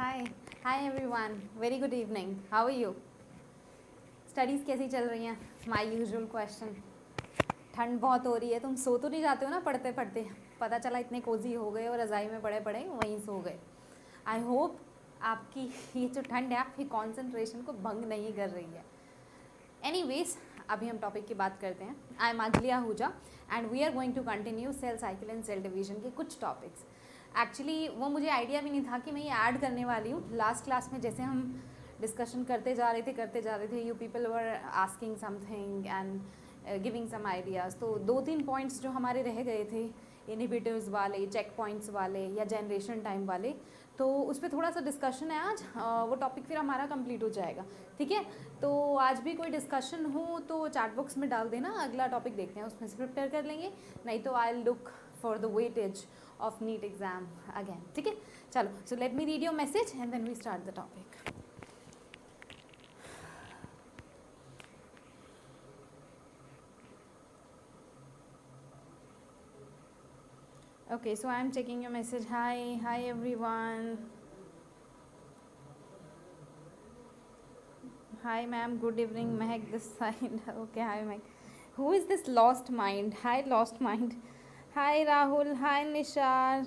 Hi everyone, very good evening, how are you? Studies कैसी चल रही हैं? My usual question. ठंड बहुत हो रही है, तुम सो तो नहीं जाते हो ना पढ़ते पढ़ते? पता चला इतने कोजी हो गए और रज़ाई में पड़े पड़े वहीं सो गए। आई होप आपकी ये जो ठंड है आपकी कॉन्सेंट्रेशन को भंग नहीं कर रही है। एनीवेज, अभी हम टॉपिक की बात करते हैं। I am Anjali Ahuja and we are going to continue cell cycle and cell division के कुछ टॉपिक्स। एक्चुअली वो मुझे आइडिया भी नहीं था कि मैं ये ऐड करने वाली हूँ। लास्ट क्लास में जैसे हम डिस्कशन करते जा रहे थे, you people were asking something and giving some ideas. तो 2-3 पॉइंट्स जो हमारे रह गए थे, इनहिबिटर्स वाले, चेक पॉइंट्स वाले या जनरेशन टाइम वाले, तो उस पर थोड़ा सा डिस्कशन है आज। वो टॉपिक फिर हमारा कंप्लीट हो जाएगा, ठीक है? तो आज भी कोई डिस्कशन हो तो चैट बॉक्स में डाल देना, अगला टॉपिक देखते हैं, उसमें से प्रिपेयर कर लेंगे। नहीं तो I look for the weightage of NEET exam again, ठीक है? चलो, so let me read your message and then we start the topic. Okay, so I am checking your message. Hi everyone. Hi ma'am, good evening. Mehak this side. Okay, hi Mehak. Who is this lost mind? Hi lost mind. Hi Rahul. Hi Nishar.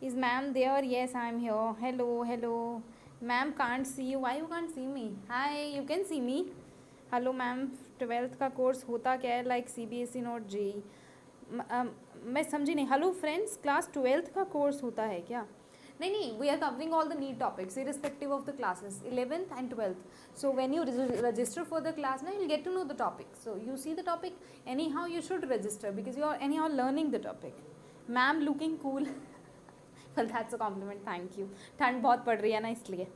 Is ma'am there? Yes, I'm here. Hello. Ma'am can't see you. Why you can't see me? Hi, you can see me. Hello ma'am. 12th का course होता क्या है? Like CBSE note JEE? मैं समझी नहीं. Hello friends, class 12th का course होता है क्या? नहीं, we are covering all the NEET topics irrespective of the classes 11th and 12th. So when you register for the class now, you'll get to know the topic. So you see the topic, anyhow you should register because you are anyhow learning the topic. Ma'am looking cool. Well, that's a compliment, thank you. ठंड बहुत पड़ रही है ना, इसलिए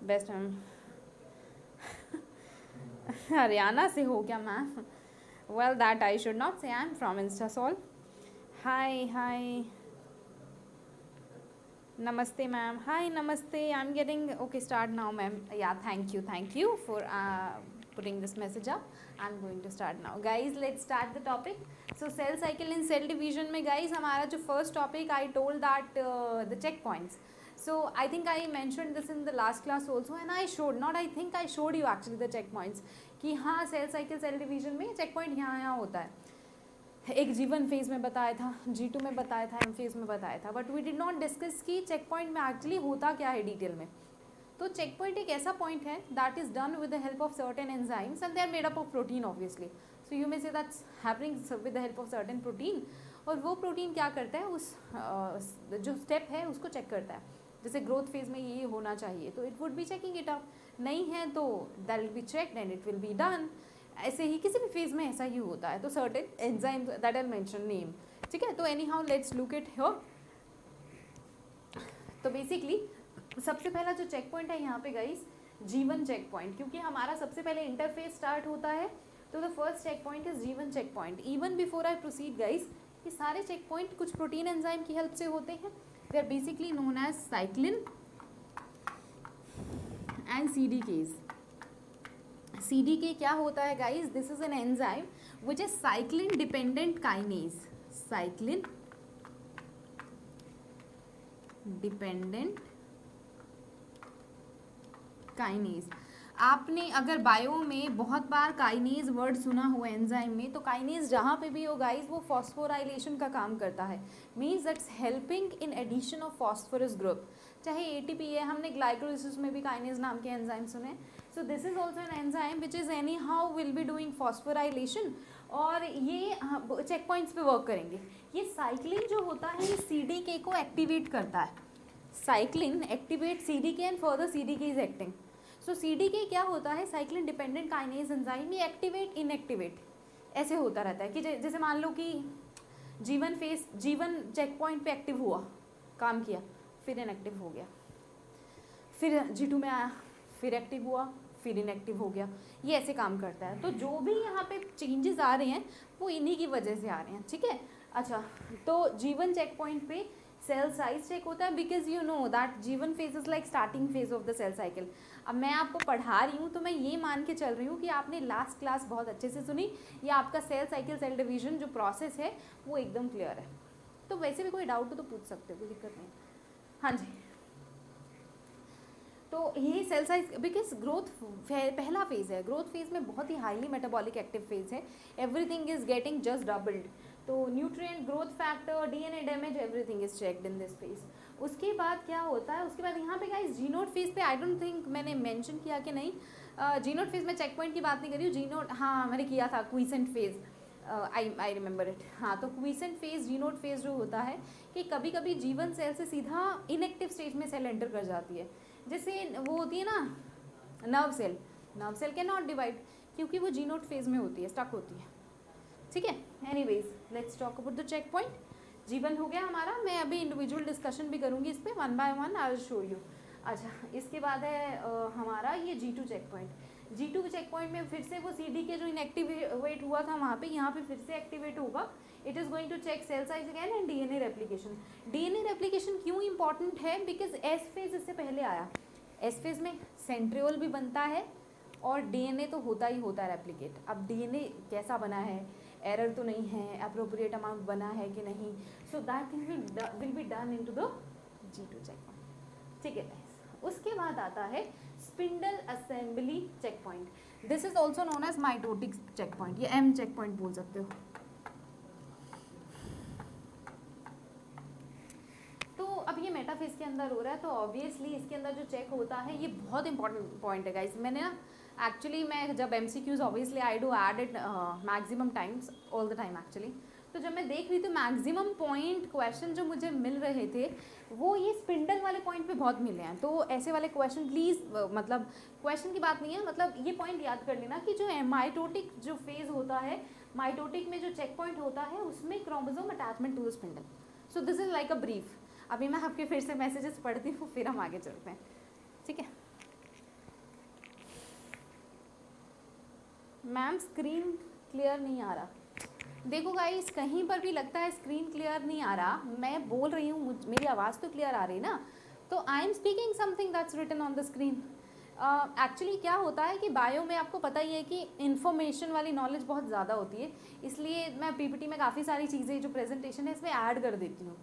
best ma'am. Haryana से हो क्या ma'am? Well that I should not से, आई एम फ्रॉम इंस्टासोल। हाय नमस्ते मैम। हाय नमस्ते, I am getting okay start now ma'am. Yeah thank you for putting this message up. I'm going to start now. Guys, let's start the topic. So cell cycle and cell division में guys हमारा जो first topic, I told that the checkpoints. So I think I mentioned this in the last class also and I showed you actually the checkpoints कि हाँ cell cycle cell division में checkpoint यहाँ होता है। एक G1 phase में बताया था, G2 में बताया था, M फेज में बताया था, but we did not discuss कि चेकपॉइंट में एक्चुअली होता क्या है डिटेल में। तो चेक पॉइंट एक ऐसा पॉइंट है that is done with the help of certain enzymes and they are made up of protein obviously. So you may say that's happening with the help of certain protein. और वो protein क्या करता है, उस जो step है उसको check करता है। जैसे ग्रोथ फेज में ये होना चाहिए तो it would be checking it up, नहीं है तो that will be checked and it will be done. ऐसे ही किसी भी फेज में ऐसा ही होता है। तो certain enzyme that I mention name, ठीक है? तो any how let's look it here. तो बेसिकली सबसे पहला जो चेक पॉइंट है यहाँ पे गाइस, G1 चेक पॉइंट, क्योंकि हमारा सबसे पहले इंटरफेस स्टार्ट होता है तो the first check point is G1 check point. Even before I proceed guys, ये सारे चेक पॉइंट कुछ प्रोटीन एंजाइम की हेल्प से होते हैं। They are basically known as cyclin and CDKs। CDK क्या होता है guys? This is an enzyme which is cyclin dependent kinase. Cyclin dependent kinase. आपने अगर बायो में बहुत बार काइनेज वर्ड सुना हुआ एंजाइम में, तो काइनेज जहाँ पे भी हो गाइस वो फॉस्फोराइलेशन का काम करता है। Means that's helping in addition of phosphorus group. चाहे ATP है, हमने ग्लाइकोलिसिस में भी काइनेज नाम के एंजाइम सुने। सो this is also an enzyme which is any how will be doing phosphorylation और ये चेक पॉइंट्स पे वर्क करेंगे। ये साइक्लिन जो होता है ये CDK को एक्टिवेट करता है। Cyclin activate CDK and further CDK is acting. So CDK क्या होता है? Cyclin dependent kinase enzyme. ये एक्टिवेट इनएक्टिवेट ऐसे होता रहता है कि जैसे मान लो कि G1 चेक पॉइंट पे एक्टिव हुआ, काम किया, फिर इनएक्टिव हो गया, फिर G2 में आया, फिर एक्टिव हुआ, फिर इनएक्टिव हो गया। ये ऐसे काम करता है। तो जो भी यहाँ पे चेंजेस आ रहे हैं वो इन्हीं की वजह से आ रहे हैं, ठीक है? अच्छा, तो G1 चेक पॉइंट पे सेल साइज चेक होता है because you know that G1 phase is like starting phase of the cell cycle. अब मैं आपको पढ़ा रही हूँ तो मैं ये मान के चल रही हूँ कि आपने लास्ट क्लास बहुत अच्छे से सुनी या आपका सेल साइकिल सेल डिवीजन जो प्रोसेस है वो एकदम क्लियर है। तो वैसे भी कोई डाउट हो तो पूछ सकते हो, कोई दिक्कत नहीं। हाँ जी, तो ये सेल साइज बिकॉज ग्रोथ पहला फेज़ है, ग्रोथ फेज़ में बहुत ही हाईली मेटाबॉलिक एक्टिव फेज़ है, everything is getting just doubled, तो nutrient, growth factor, DNA damage, everything is checked in this phase. उसके बाद क्या होता है, उसके बाद यहाँ पे गाइस जी नोट फेज पे आई डोंट थिंक मैंने मेंशन किया कि नहीं, जी नोट फेज में चेक पॉइंट की बात नहीं कर रही हूँ, जी नोट हाँ मैंने किया था, quiescent phase, I remember it. हाँ, तो क्वीसेंट फेज, जी नोट फेज जो होता है कि कभी कभी जीवन सेल से सीधा इनएक्टिव स्टेज में सेल एंटर कर जाती है, जैसे वो होती है ना nerve cell, nerve cell can not divide क्योंकि वो जी नोट फेज में होती है, स्टक होती है, ठीक है। Anyways let's talk about the check point. जीवन हो गया हमारा, मैं अभी इंडिविजुअल डिस्कशन भी करूँगी इस पर, one by one I will show you. अच्छा, इसके बाद है हमारा ये G2 check point. G2 check point में फिर से वो CD के जो इनएक्टिवेट हुआ था वहाँ पे, यहाँ पे फिर से एक्टिवेट होगा। It is going to check cell size again and DNA replication. DNA replication क्यों इंपॉर्टेंट है, बिकॉज एस फेज इससे पहले आया, एस फेज में सेंट्रियोल भी बनता है और डीएनए तो होता ही होता है रेप्लिकेट। अब डीएनए कैसा बना है, एरर तो नहीं है, अप्रोप्रिएट अमाउंट बना है कि नहीं, so that thing will be done into the G2 check point, ठीक है गाइस। उसके बाद आता है spindle assembly check point, this is also known as mitotic check point, ये M चेक पॉइंट बोल सकते हो। तो अब ये मेटाफेज के अंदर हो रहा है, तो ऑब्वियसली इसके अंदर जो चेक होता है ये बहुत इंपॉर्टेंट पॉइंट है गाइस। मैंने ना एक्चुअली मैं जब MCQs obviously I do add it maximum times, all the time actually, तो जब मैं देख रही थी मैक्सिमम पॉइंट क्वेश्चन जो मुझे मिल रहे थे वो ये स्पिंडल वाले पॉइंट पे बहुत मिले हैं। तो ऐसे वाले क्वेश्चन प्लीज़, मतलब क्वेश्चन की बात नहीं है, मतलब ये पॉइंट याद कर लेना कि जो माइटोटिक जो फेज होता है, माइटोटिक में जो चेक पॉइंट होता है उसमें chromosome attachment to the spindle. So this is like a brief. अभी मैं आपके फिर से मैसेजेस पढ़ती हूँ, फिर हम आगे चलते हैं, ठीक है। मैम स्क्रीन क्लियर नहीं आ रहा, देखो गाइस कहीं पर भी लगता है स्क्रीन क्लियर नहीं आ रहा, मैं बोल रही हूँ, मेरी आवाज़ तो क्लियर आ रही है ना, तो I am speaking something that's written on the screen. Actually क्या होता है कि बायो में आपको पता ही है कि इन्फॉर्मेशन वाली नॉलेज बहुत ज़्यादा होती है, इसलिए मैं पीपीटी में काफ़ी सारी चीज़ें जो प्रेजेंटेशन है इसमें ऐड कर देती हूँ।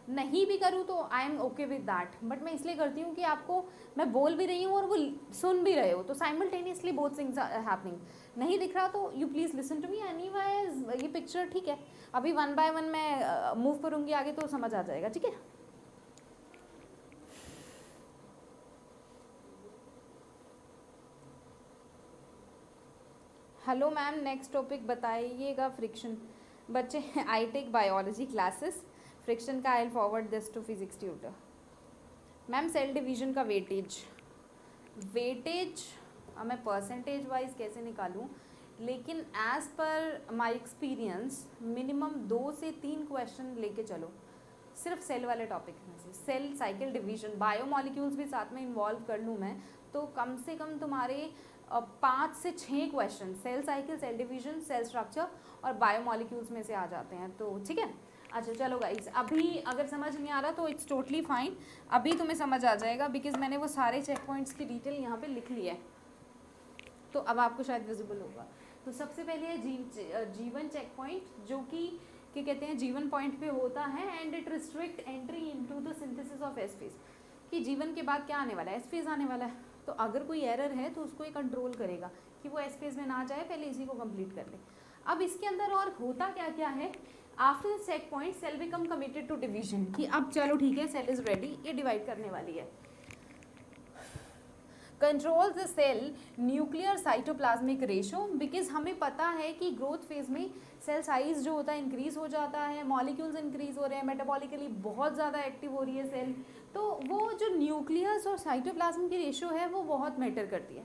नहीं भी करूँ तो I M okay with that, but मैं इसलिए करती हूँ कि आपको मैं बोल भी रही हूँ और वो सुन भी रहे हो, तो simultaneously both things are happening. नहीं दिख रहा तो you please listen to me anyways, ये पिक्चर ठीक है, अभी वन बाय वन मैं मूव करूँगी आगे तो समझ आ जाएगा, ठीक है। हेलो मैम, नेक्स्ट टॉपिक बताइएगा। फ्रिक्शन, बच्चे I take biology classes, friction का I forward this to physics tutor. Ma'am cell division का वेटेज, वेटेज मैं परसेंटेज वाइज कैसे निकालूं, लेकिन as per my experience minimum 2 से 3 क्वेश्चन लेके चलो सिर्फ सेल वाले टॉपिक में से। सेल साइकिल डिवीजन, बायोमॉलिक्यूल्स भी साथ में इन्वॉल्व कर लूँ मैं तो कम से कम तुम्हारे 5 से 6 question cell cycle, cell division, cell structure और बायोमॉलिक्यूल्स में से आ जाते हैं, तो ठीक है। अच्छा चलो गाइस, अभी अगर समझ नहीं आ रहा तो इट्स टोटली फाइन, अभी तुम्हें समझ आ जाएगा बिकॉज मैंने वो सारे चेक पॉइंट्स की डिटेल यहाँ पे लिख ली है, तो अब आपको शायद विजिबल होगा। तो सबसे पहले है जीवन चेक पॉइंट, जो कि क्या कहते हैं जीवन पॉइंट पे होता है and it restrict entry into the synthesis of S phase, कि जीवन के बाद क्या आने वाला है, एस फेज आने वाला है, तो अगर कोई एरर है तो उसको ये कंट्रोल करेगा कि वो एस फेज में ना जाए, पहले इसी को कंप्लीट कर ले। अब इसके अंदर और होता क्या क्या है, after the check point cell become committed to division, कि अब चलो ठीक है सेल इज रेडी, ये डिवाइड करने वाली है। Control the cell nuclear cytoplasmic ratio, because हमें पता है कि ग्रोथ फेज में सेल साइज जो होता है इंक्रीज हो जाता है, मॉलिक्यूल्स इंक्रीज हो रहे हैं, मेटाबॉलिकली बहुत ज़्यादा एक्टिव हो रही है सेल, तो वो जो न्यूक्लियस और साइटोप्लाज्म की रेशो है वो बहुत मैटर करती है।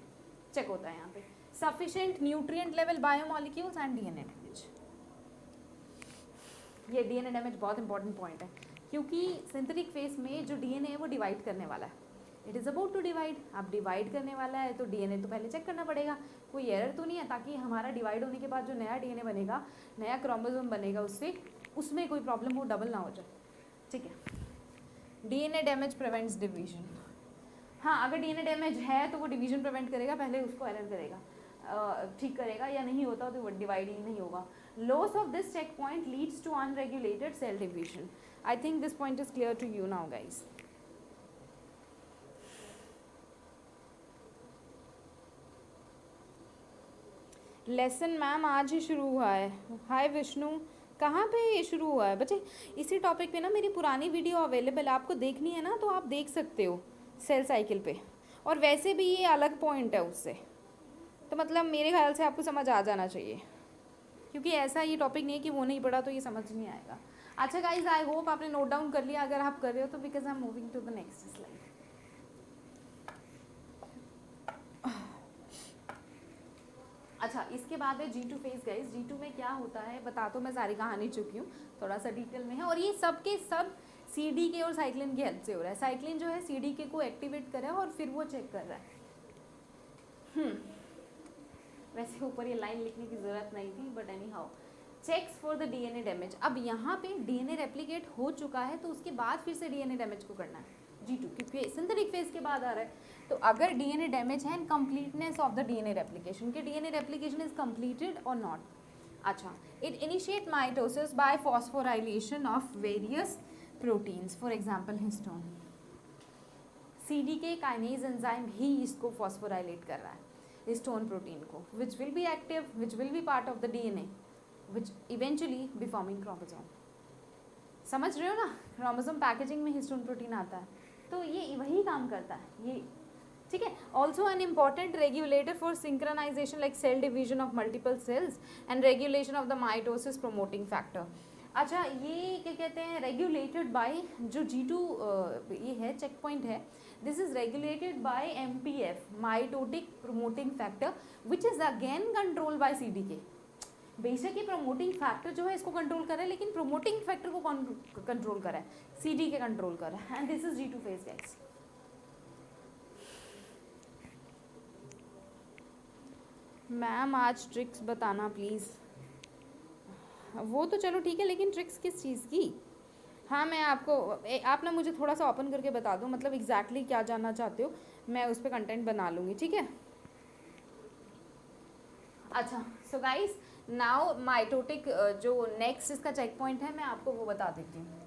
चेक होता है यहाँ पे sufficient nutrient level biomolecules and DNA damage. ये डीएनए डैमेज बहुत इंपॉर्टेंट पॉइंट है, क्योंकि सिंथेटिक फेज में जो डीएनए है वो डिवाइड करने वाला है, it is about to divide. अब डिवाइड करने वाला है तो डीएनए तो पहले चेक करना पड़ेगा कोई एरर तो नहीं है, ताकि हमारा डिवाइड होने के बाद जो नया डीएनए बनेगा, नया क्रोमोसोम बनेगा, उसमें कोई प्रॉब्लम हो, डबल ना हो जाए, ठीक है। डीएनए डैमेज प्रिवेंट्स डिवीजन, हाँ अगर डीएनए डैमेज है तो वो डिवीजन प्रिवेंट करेगा, पहले उसको एरर करेगा, ठीक करेगा, या नहीं होता तो वो डिवाइड ही नहीं होगा। Loss of this check point leads to unregulated cell division. I think this point is clear to you now guys. Lesson ma'am आज ही शुरू हुआ है। हाय विष्णु, कहाँ पे ये शुरू हुआ है बच्चे? इसी टॉपिक पे ना मेरी पुरानी वीडियो अवेलेबल है, आपको देखनी है ना तो आप देख सकते हो सेल साइकिल पे। और वैसे भी ये अलग पॉइंट है उससे, तो मतलब मेरे ख्याल से आपको समझ आ जाना चाहिए, क्योंकि ऐसा ये टॉपिक नहीं है कि वो नहीं पढ़ा तो ये समझ नहीं आएगा। अच्छा गाइज, आई होप आपने नोट डाउन कर लिया। अगर आप कर रहे हो तो because I am moving to the next slide. अच्छा, इसके बाद है G2 फेज गाइज। G2 में क्या होता है बता, तो मैं सारी कहानी चुकी हूँ, थोड़ा सा डिटेल में है। और ये सब के सब CDK और साइक्लिन की हेल्प से हो रहा है। साइक्लिन जो है CDK को एक्टिवेट कर रहा है और फिर वो चेक कर रहा है। वैसे ऊपर ये लाइन लिखने की ज़रूरत नहीं थी, but anyhow, checks for the DNA damage. अब यहाँ पे DNA रेप्लिकेट हो चुका है तो उसके बाद फिर से DNA डैमेज को करना है G2, क्योंकि सिंथेटिक फेज के बाद आ रहा है। तो अगर DNA डैमेज है, completeness of the DNA replication, कि DNA रेप्लिकेशन इज कंप्लीटेड और नॉट। अच्छा, it initiate mitosis by phosphorylation of various proteins, for example histone. CDK kinase enzyme ही इसको फॉस्फोराइलेट कर रहा है, हिस्टोन प्रोटीन को, which will be active, which will be part of the DNA, which eventually be forming chromosome. समझ रहे हो ना, क्रोमोसोम पैकेजिंग में हिस्टोन प्रोटीन आता है, तो ये वही काम करता है ये, ठीक है। Also an important regulator for synchronization like cell division of multiple cells and regulation of the mitosis promoting factor. अच्छा, ये क्या कहते हैं, रेगुलेटेड बाय जो G2 ये है चेक पॉइंट है, this is regulated by MPF, mitotic promoting factor, which is again control by CDK। बेशक ये प्रोमोटिंग फैक्टर जो है इसको कंट्रोल कर रहा है, लेकिन प्रोमोटिंग फैक्टर को कौन कंट्रोल कर रहा है? CDK कंट्रोल कर रहा है। And this is G2 phase guys. Ma'am आज ट्रिक्स बताना प्लीज़। वो तो चलो ठीक है, लेकिन ट्रिक्स किस चीज़ की? हाँ, मैं आपको आप ना मुझे थोड़ा सा ओपन करके बता दो, मतलब एग्जैक्टली क्या जानना चाहते हो, मैं उस पर कंटेंट बना लूँगी, ठीक है। अच्छा, सो गाइस नाउ माइटोटिक जो नेक्स्ट इसका चेक पॉइंट है मैं आपको वो बता देती हूँ।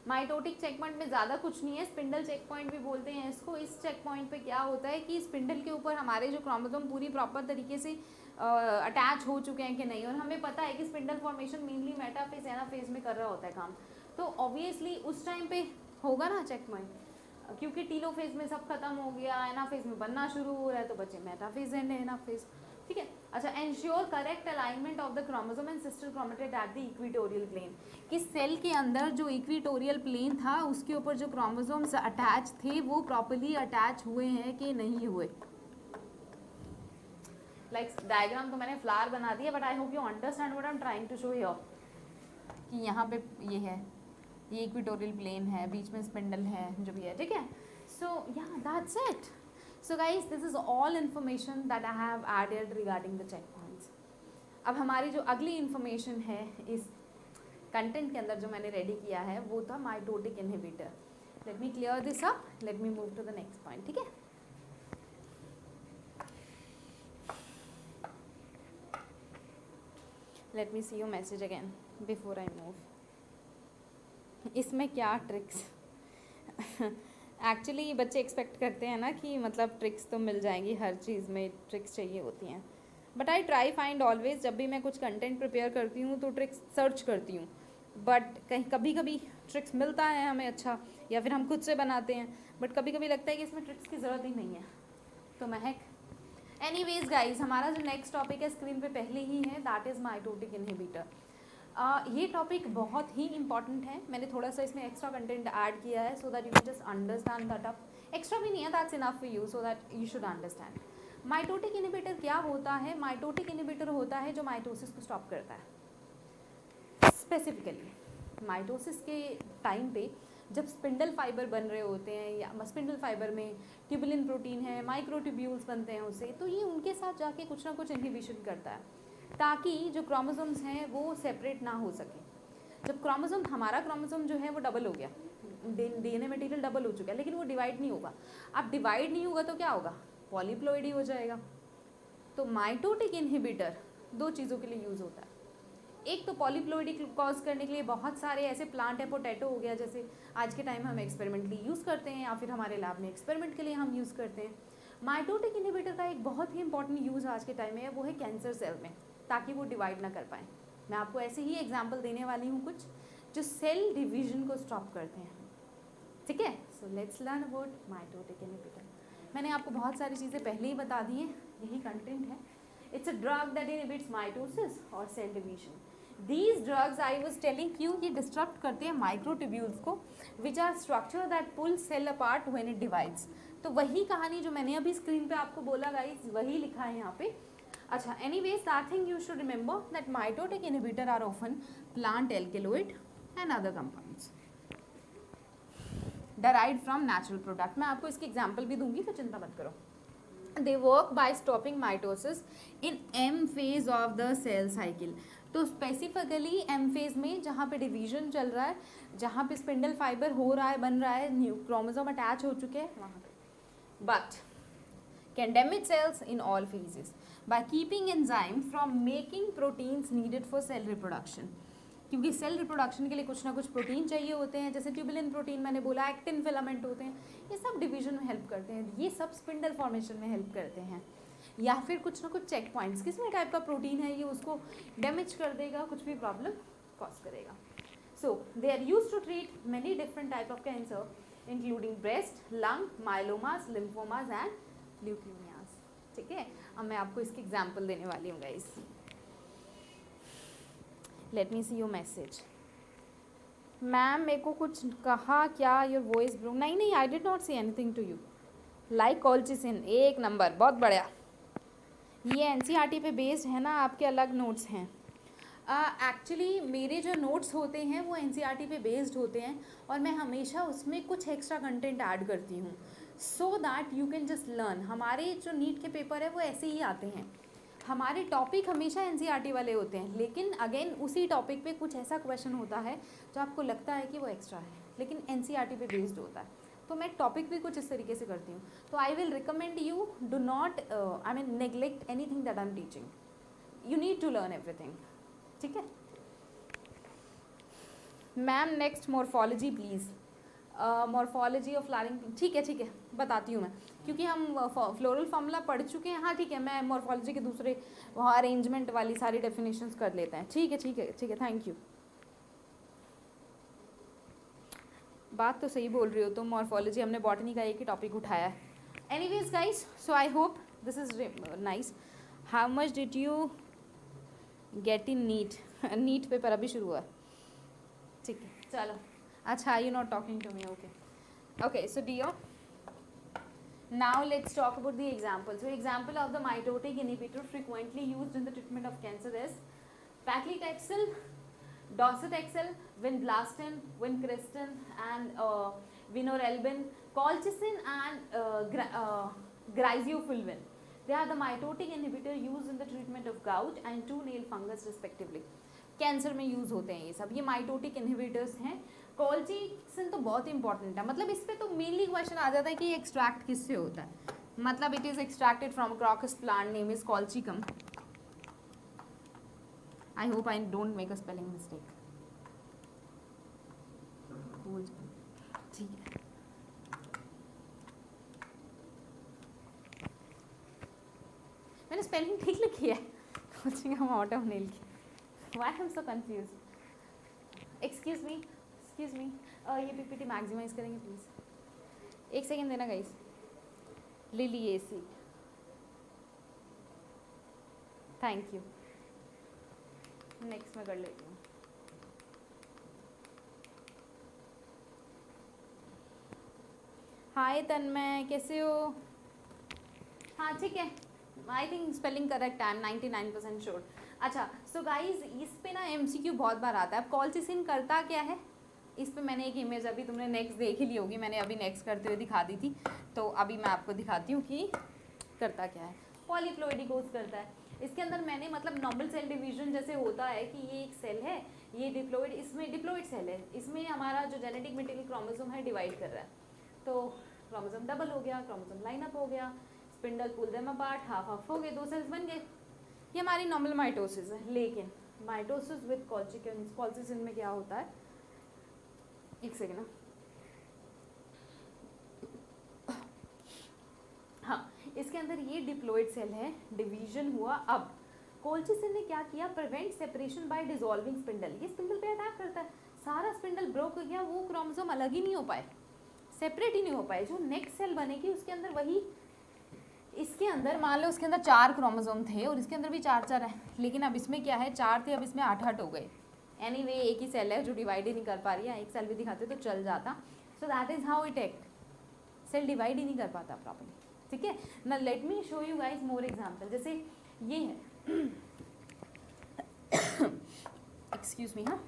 माइटोटिक चेक पॉइंट में ज़्यादा कुछ नहीं है, स्पिंडल चेक पॉइंट भी बोलते हैं इसको। इस चेक पॉइंट पे क्या होता है कि स्पिंडल के ऊपर हमारे जो क्रोमोसोम पूरी प्रॉपर तरीके से अटैच हो चुके हैं कि नहीं, और हमें पता है कि spindle formation mainly metaphase anaphase में कर रहा होता है काम, तो ऑब्वियसली उस टाइम पे होगा ना चेक पॉइंट, क्योंकि टीलोफेज में सब खत्म हो गया, एनाफेज में बनना शुरू हो रहा है, तो बचे मेटाफेज एंड एनाफेज, ठीक है। अच्छा, ensure correct alignment of the chromosome and sister chromatid at the equatorial plane, कि सेल के अंदर जो इक्वेटोरियल प्लेन था उसके ऊपर जो क्रोमोसोम्स अटैच थे वो प्रॉपर्ली अटैच हुए हैं कि नहीं हुए। लाइक डायग्राम तो मैंने फ्लावर बना दिया, but I hope you understand what I am trying to show here, कि यहाँ पे ये है, ये इक्वेटोरियल प्लेन है, बीच में स्पिंडल है, जो भी है, ठीक है। So yeah that's it. So guys, this is all information that I have added regarding the check points. अब हमारी जो अगली इन्फॉर्मेशन है इस कंटेंट के अंदर जो मैंने रेडी किया है वो था mitotic inhibitor. Let me clear this up, let me move to the next point, ठीक है। Let me see your message again before I move. इसमें क्या ट्रिक्स एक्चुअली बच्चे एक्सपेक्ट करते हैं ना कि मतलब ट्रिक्स तो मिल जाएंगी, हर चीज़ में ट्रिक्स चाहिए होती हैं, but I try find always, जब भी मैं कुछ कंटेंट प्रिपेयर करती हूँ तो ट्रिक्स सर्च करती हूँ, बट कहीं कभी कभी ट्रिक्स मिलता है हमें अच्छा, या फिर हम खुद से बनाते हैं, बट कभी कभी लगता है कि इसमें ट्रिक्स की ज़रूरत ही नहीं है। तो महक, एनीवेज गाइज, हमारा जो नेक्स्ट टॉपिक है स्क्रीन पे पहले ही है, दैट इज़ माइटोटिक इनहिबिटर। ये टॉपिक बहुत ही इंपॉर्टेंट है, मैंने थोड़ा सा इसमें एक्स्ट्रा कंटेंट ऐड किया है so that you can just understand that. Up extra भी नहीं है, that's enough for you, so that you should understand. Mitotic inhibitor क्या होता है? माइटोटिक इनहिबिटर होता है जो माइटोसिस को स्टॉप करता है। स्पेसिफिकली माइटोसिस के टाइम पे जब स्पिंडल फाइबर बन रहे होते हैं, या स्पिंडल फाइबर में ट्यूबुलिन प्रोटीन है, माइक्रोट्यूब्यूल्स बनते हैं उससे, तो ये उनके साथ जाके कुछ ना कुछ इनहिबिशन करता है ताकि जो क्रोमोसोम्स हैं वो सेपरेट ना हो सके। जब क्रोमोसोम, हमारा क्रोमोसोम जो है वो डबल हो गया, DNA मटेरियल डबल हो चुका है, लेकिन वो डिवाइड नहीं होगा। अब डिवाइड नहीं होगा तो क्या होगा? पॉलीप्लॉइडी हो जाएगा। तो माइटोटिक इनहिबिटर दो चीज़ों के लिए यूज़ होता है। एक तो पॉलीप्लॉइडी कॉज करने के लिए बहुत सारे ऐसे प्लांट है, पोटैटो हो गया, जैसे आज के टाइम में हम एक्सपेरिमेंटली यूज़ करते हैं, या फिर हमारे लैब में एक्सपेरिमेंट के लिए हम यूज़ करते हैं। माइटोटिक इनहिबिटर का एक बहुत ही इंपॉर्टेंट यूज़ आज के टाइम में है, वो है कैंसर सेल में, ताकि वो डिवाइड ना कर पाएँ। मैं आपको ऐसे ही एग्जाम्पल देने वाली हूँ कुछ जो सेल डिवीजन को स्टॉप करते हैं, ठीक है। So let's learn about mitotic inhibitor. मैंने आपको बहुत सारी चीज़ें पहले ही बता दी हैं, यही कंटेंट है। It's a drug that inhibits mitosis और cell division. These drugs I was telling you ये डिस्टर्ब करते हैं माइक्रोट्यूब्यूल्स को, which are structure that pull cell apart when it divides. तो वही कहानी जो मैंने अभी स्क्रीन पे आपको बोला गाइस, वही लिखा है यहाँ पे। अच्छा, anyways that thing you should remember that mitotic inhibitor are often plant alkaloid and other compounds derived from natural product। मैं आपको इसकी एग्जाम्पल भी दूंगी, तो चिंता मत करो। They work by stopping mitosis in M phase of the cell cycle। तो स्पेसिफिकली एम फेज में जहाँ पे डिवीजन चल रहा है, जहाँ पे स्पिंडल फाइबर हो रहा है, बन रहा है, न्यू क्रोमोसोम अटैच हो चुके हैं वहाँ पे। But can damage cells in all phases by keeping enzyme from making proteins needed for sale reproduction. क्योंकि सेल रिप्रोडक्शन के लिए कुछ ना कुछ प्रोटीन चाहिए होते हैं, जैसे ट्यूबुलिन प्रोटीन मैंने बोला, एक्टिन फिलामेंट होते हैं, ये सब डिवीजन में हेल्प करते हैं, ये सब स्पिंडल फॉर्मेशन में हेल्प करते हैं। या फिर कुछ ना कुछ चेक पॉइंट्स, किस में टाइप का प्रोटीन है ये उसको डैमेज कर देगा, कुछ भी प्रॉब्लम कॉज करेगा। So they are use to treat many different type of cancer including breast, lung, myelomas, lymphomas and leukemias, ठीक है। अब मैं आपको इसकी एग्जाम्पल देने वाली हूँ guys. Let me see your message. Ma'am मेरे को कुछ कहा क्या, योर वॉइस ब्रो। नहीं, I did not say anything to you. Like colchicine, एक नंबर, बहुत बढ़िया। ये एनसीईआरटी पे बेस्ड है ना, आपके अलग नोट्स हैं। एक्चुअली मेरे जो नोट्स होते हैं वो एनसीईआरटी पे बेस्ड होते हैं, और मैं हमेशा उसमें कुछ एक्स्ट्रा कंटेंट ऐड करती हूँ, so that you can just learn. हमारे जो नीट के पेपर है वो ऐसे ही आते हैं, हमारे टॉपिक हमेशा एनसीईआरटी वाले होते हैं, लेकिन अगेन उसी टॉपिक पे कुछ ऐसा क्वेश्चन होता है जो आपको लगता है कि वो एक्स्ट्रा है, लेकिन एनसीईआरटी पे बेस्ड होता है। तो मैं टॉपिक भी कुछ इस तरीके से करती हूँ। तो I will recommend you do not I mean neglect anything that I am teaching, you need to learn everything, ठीक है। Ma'am next morphology please, morphology of flowering, ठीक है बताती हूँ मैं, क्योंकि हम फ्लोरल फॉर्मूला पढ़ चुके हैं। हाँ ठीक है, मैं मॉर्फोलॉजी के दूसरे वहाँ अरेंजमेंट वाली सारी डेफिनेशंस कर लेते हैं, ठीक है, थैंक यू। बात तो सही बोल रही हो तुम, मॉर्फोलॉजी हमने बॉटनी का एक ही टॉपिक उठाया है। Anyways guys, so I hope this is nice. How much did you get in NEET? NEET paper अभी शुरू हुआ, ठीक है, चलो। अच्छा, you not talking to me, okay, so dear, now let's talk about the example. So example of the mitotic inhibitor frequently used in the treatment of cancer is paclitaxel, docetaxel, vinblastine, vincristine and vinorelbine, colchicine and griseofulvin. They are the mitotic inhibitor used in the treatment of gout and two nail fungus respectively. Cancer में use होते हैं ये सब, ये mitotic inhibitors हैं। Colchicine तो बहुत important है, मतलब इस पे तो मेनली क्वेश्चन आ जाता है कि ये एक्सट्रैक्ट किससे होता है, मतलब it is extracted from crocus plant name is colchicum. I hope I don't make a spelling mistake, ठीक है। मैंने स्पेलिंग ठीक लिखी है, कॉल्चिकम ऑटम नेल की। Why I'm so confused? Excuse me, ये पीपीटी मैक्सिमाइज करेंगे प्लीज, एक सेकेंड देना guys. Liliaceae, thank you. Next मैं कर लेती हूँ। हाय तन्मय, कैसे हो? हाँ ठीक है, I think spelling correct, I am 99% sure. अच्छा, सो गाइज इस पे ना एमसीक्यू बहुत बार आता है। अब कॉल्चिसिन करता क्या है, इस पे मैंने एक इमेज, अभी तुमने नेक्स्ट देख ही ली होगी, मैंने अभी नेक्स्ट करते हुए दिखा दी थी, तो अभी मैं आपको दिखाती हूँ कि करता क्या है। पॉलीप्लोइडिकोज करता है, इसके अंदर मैंने मतलब नॉर्मल सेल डिवीजन जैसे होता है कि ये एक सेल है, ये डिप्लॉइड, इसमें डिप्लॉइड सेल है, इसमें हमारा जो जेनेटिक मटेरियल क्रोमोसोम है डिवाइड कर रहा है, तो क्रोमोसोम डबल हो गया, क्रोमोसोम लाइनअप हो गया, spindle pull them apart, half हो गए, 2 सेल्स बन गए। ये हमारी नॉर्मल माइटोसिस है, लेकिन माइटोसिस विद कॉल्चिसिन में क्या होता है, एक सेकेंड ना, हाँ, इसके अंदर ये डिप्लॉइड सेल है, डिवीजन हुआ। अब कोल्चिसिन ने क्या किया, prevent separation by dissolving spindle, ये स्पिंडल पे अटैक करता है, सारा स्पिंडल ब्रोक हो गया, वो क्रोमोसोम अलग ही नहीं हो पाए, सेपरेट ही नहीं हो पाए, जो नेक्स्ट सेल बनेगी उसके अंदर वही, इसके अंदर मान लो उसके अंदर 4 क्रोमोसोम थे और इसके अंदर भी 4 है, लेकिन अब इसमें क्या है 4 थे, अब इसमें 8 हो गए। एनीवे एक ही सेल है जो डिवाइड ही नहीं कर पा रही है, एक सेल भी दिखाते तो चल जाता। So that is how it act, cell divide ही नहीं कर पाता प्रॉपर्ली, ठीक है ना। Let me show you guys more example, जैसे ये है एक्सक्यूज मी, हाँ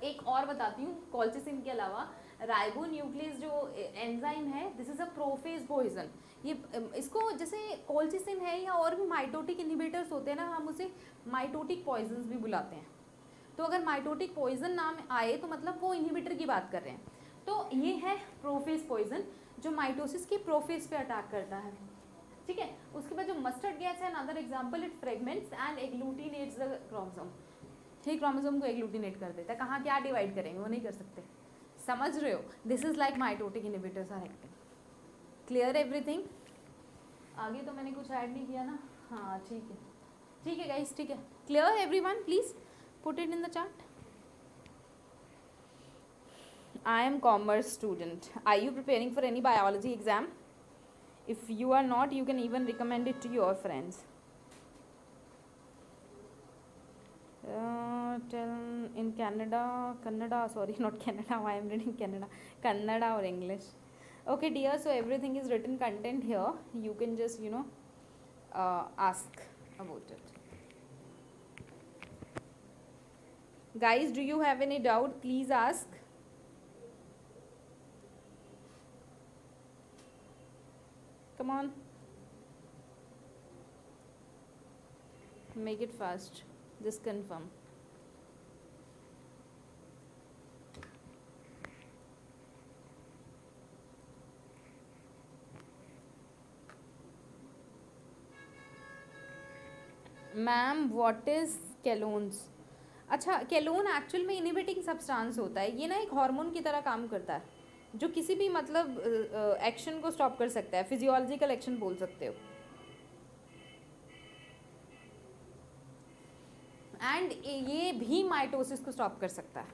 एक और बताती हूँ, कोल्चिसिन के अलावा राइबोन्यूक्लियस जो एंजाइम है, this is a prophase poison. ये इसको जैसे कोल्चिसिन है या और भी माइटोटिक इनहिबिटर्स होते हैं ना, हम उसे माइटोटिक पॉइजन्स भी बुलाते हैं। तो अगर माइटोटिक पॉइजन नाम आए तो मतलब वो इनहिबिटर की बात कर रहे हैं। तो ये है प्रोफेज पॉइजन जो माइटोसिस के प्रोफेज पे अटैक करता है, ठीक है। उसके बाद जो मस्टर्ड गैस है, another example, it fragments and agglutinates the chromosome, ठीक, क्रोमोसोम को एग्लूटिनेट कर देता है। कहाँ क्या डिवाइड करेंगे, वो नहीं कर सकते, समझ रहे हो। This is like mitotic inhibitors are acting. Clear everything? आगे तो मैंने कुछ ऐड नहीं किया ना, हाँ ठीक है गाइस, ठीक है। Clear everyone? Please put it in the chat. I am commerce student. Are you preparing for any biology exam? If you are not, you can even recommend it to your friends. Tell in Kannada, sorry, not Canada. Why I am reading Kannada? Kannada or English? Okay, dear. So everything is written content here. You can just ask about it. Guys, do you have any doubt? Please ask. Come on, make it fast, just confirm. Ma'am what is chalones? अच्छा, chalone actual में inhibiting substance होता है, ये ना एक hormone की तरह काम करता है जो किसी भी मतलब एक्शन को स्टॉप कर सकता है, फिजियोलॉजिकल एक्शन बोल सकते हो। एंड ये भी माइटोसिस को स्टॉप कर सकता है।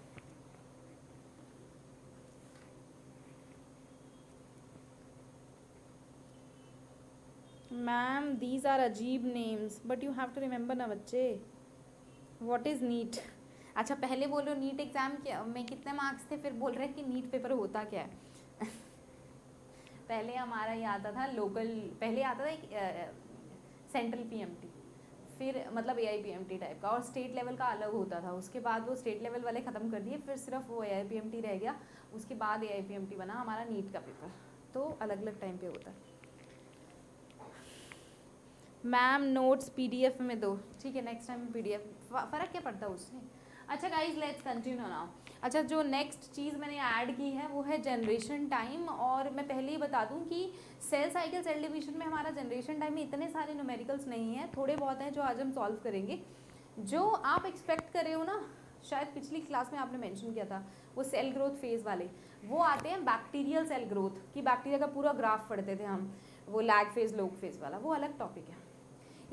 मैम दीज आर अजीब names but you have to remember ना बच्चे। What is NEET? अच्छा पहले बोलो नीट एग्जाम में कितने मार्क्स थे, फिर बोल रहे कि नीट पेपर होता क्या है। पहले हमारा ये आता था लोकल, पहले आता था सेंट्रल पीएमटी, फिर मतलब एआईपीएमटी टाइप का, और स्टेट लेवल का अलग होता था। उसके बाद वो स्टेट लेवल वाले ख़त्म कर दिए, फिर सिर्फ वो एआईपीएमटी रह गया। उसके बाद एआईपीएमटी बना हमारा नीट का पेपर, तो अलग अलग टाइम पे होता है। मैम नोट्स पीडीएफ में दो, ठीक है, नेक्स्ट टाइम पीडीएफ, फ़र्क क्या पड़ता है उससे। अच्छा गाइज लेट्स कंटिन्यू नाउ। अच्छा जो नेक्स्ट चीज़ मैंने ऐड की है वो है जनरेशन टाइम। और मैं पहले ही बता दूं कि सेल साइकिल सेल डिवीजन में हमारा जनरेशन टाइम में इतने सारे न्यूमेरिकल्स नहीं हैं, थोड़े बहुत हैं जो आज हम सॉल्व करेंगे। जो आप एक्सपेक्ट कर रहे हो ना, शायद पिछली क्लास में आपने मेंशन किया था, वो सेल ग्रोथ फेज वाले, वो आते हैं बैक्टीरियल सेल ग्रोथ की, बैक्टीरिया का पूरा ग्राफ पढ़ते थे हम, वो लैग फेज लोग फेज वाला, वो अलग टॉपिक है।